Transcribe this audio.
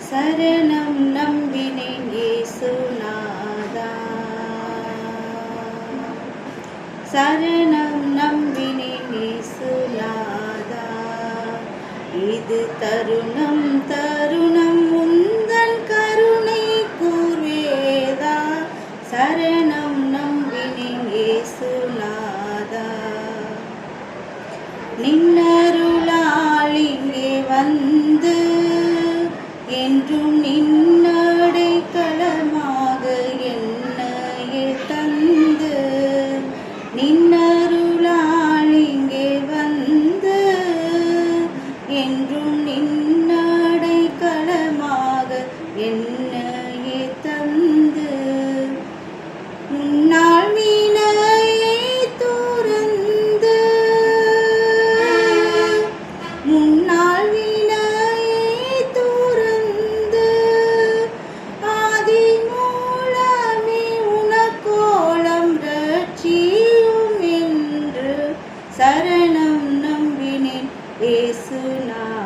சரணம் நம்பினேன் இயேசுநாதா, சரணம் நம்பினேன் இயேசுநாதா. இது தருணம் தருணம் உந்தன் கருணை கூர்வேதா, சரணம் நம்பினேன் இயேசுநாதா. நின்னருளால் இங்கே வந்து என்றும் நின்னடை களமாக என்னையே தந்து, நின்னருளால் இங்கே வந்து என்றும் நின்னடை களமாக என்னையே தந்து, முன்னால் வீணையை துறந்து, முன்னால் வீணையை துறந்து, ஆதி மூலமே உனக்கோலம் ரட்சியும் என்று சரணம் நம்பினேன் இயேசுநாதா.